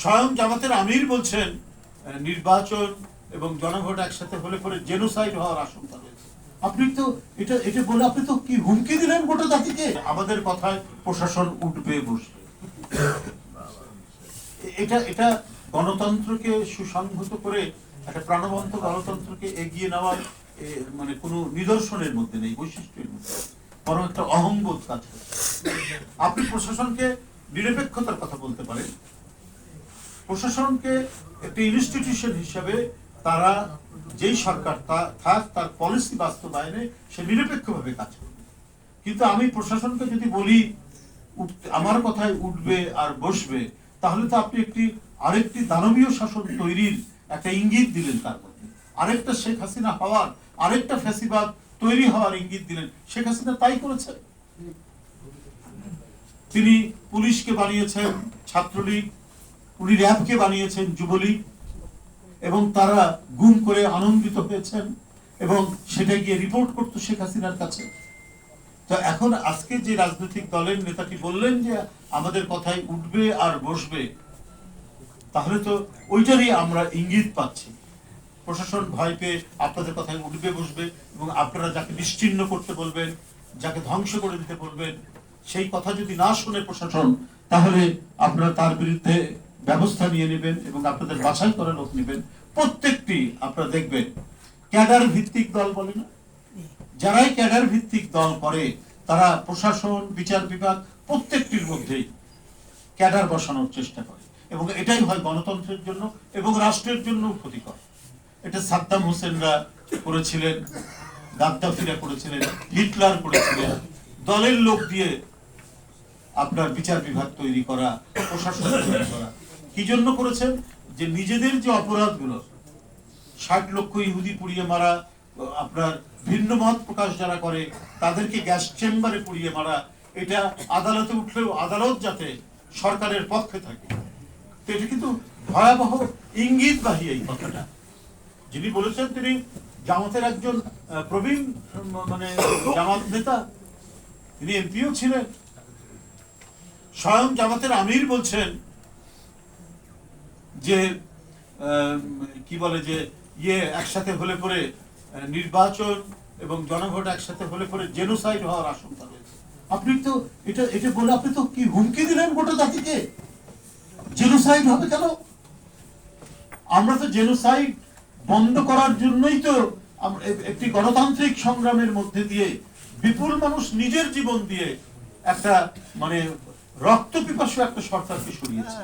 স্বয়ং জামাতের আমির বলছেন নির্বাচন এবং জনভোট একসাথে হলে পরে জেনোসাইড হওয়ার আশঙ্কা রয়েছে। আপনি তো এটা বলে আপনি তো কি হুমকি দিলেন গোটা জাতিকে। আমাদের কথায় প্রশাসন উঠবে বসবে, এটা গণতন্ত্রকে সুসংহত করে একটা প্রাণবন্ত গণতন্ত্রকে এগিয়ে নেওয়ার মানে কোনো নিদর্শনের মধ্যে নেই, বৈশিষ্ট্যের মধ্যে, বরং একটা অহংবোধ কাজ করে। আপনি প্রশাসনকে নিরপেক্ষতার কথা বলতে পারেন, প্রশাসনকে একটা ইনস্টিটিউশন হিসেবে তারা যেই সরকার থাক তার পলিসি বাস্তবায়নে সে নিরপেক্ষভাবে কাজ করবে। কিন্তু আমি প্রশাসনকে যদি বলি আমার কথায় উঠবে আর বসবে, তাহলে তো আপনি আরেকটি দানবীয় শাসন তৈরির একটা ইঙ্গিত দিলেন, তার মধ্যে আরেকটা শেখ হাসিনা হওয়ার, আরেকটা ফ্যাসিবাদ তৈরি হওয়ার ইঙ্গিত দিলেন। শেখ হাসিনা তাই করেছেন। তিনি পুলিশকে বানিয়েছেন ছাত্রলীগ, উনি র্যাবকে বানিয়েছেন যুবলীগ, এবং তারা গুম করে আনন্দিত হয়েছেন এবং সেটা গিয়ে রিপোর্ট করতো শেখ হাসিনার কাছে। তো এখন আজকে যে রাজনৈতিক দলের নেতাটি বললেন যে আমাদের কথায় উঠবে আর বসবে, তাহলে তো ওইটারই আমরা ইঙ্গিত পাচ্ছি। প্রশাসন ভয় পেয়ে আপনাদের কথায় উঠবে বসবে, এবং আপনারা যাকে নিশ্চিহ্ন করতে বলবেন, যাকে ধ্বংস করে দিতে বলবেন, সেই কথা যদি না শুনে প্রশাসন, তাহলে আপনারা তার বিরুদ্ধে ব্যবস্থা নিয়ে নেবেন এবং আপনাদের বাছাই করা লোক নেবেন। প্রত্যেকটি আপনারা দেখবেন ক্যাডার ভিত্তিক দল বলে না, যারাই ক্যাডার ভিত্তিক দল করে তারা প্রশাসন, বিচার বিভাগ প্রত্যেকটির মধ্যেই ক্যাডার বসানোর চেষ্টা করে, এবং এটাই হয় গণতন্ত্রের জন্য এবং রাষ্ট্রের জন্য ক্ষতিকর। এটা সাদ্দাম হোসেনরা করেছিলেন, গাদ্দাফিরা করেছিলেন, হিটলার করেছিলেন। দলের লোক দিয়ে আপনার বিচার বিভাগ তৈরি করা, প্রশাসন তৈরি করা, কি জন্য করেছেন? যে নিজেদের যে অপরাধগুলো, 60 লক্ষ ইহুদি পুড়িয়ে মারা, আপনার ভিন্ন মত প্রকাশ যারা করে তাদেরকে গ্যাস চেম্বারে পুড়িয়ে মারা, এটা আদালতে উঠলেও আদালত যাতে সরকারের পক্ষে থাকে। তো এটা কিন্তু ভয়াবহ ইঙ্গিতবাহী এই কথাটা। যিনি বলেছেন তিনি জামাতের একজন প্রবীণ মানে জামাত নেতা, তিনি এমপিও ছিলেন। স্বয়ং জামাতের আমির বলছেন যে কি বলে যে একসাথে হলে পরে নির্বাচন এবং জনভোট একসাথে হলে পরে জেনোসাইড হওয়ার আশঙ্কা রয়েছে। আপনি তো এটা বলে আপনি তো কি হুমকি দিলেন গোটা জাতিকে। জেনোসাইড হবে কেন? আমরা তো জেনোসাইড বন্ধ করার জন্যই তো একটি গণতান্ত্রিক সংগ্রামের মধ্যে দিয়ে বিপুল মানুষ নিজের জীবন দিয়ে একটা মানে রক্ত পিপাসু একটা সরকারকে সরিয়েছে।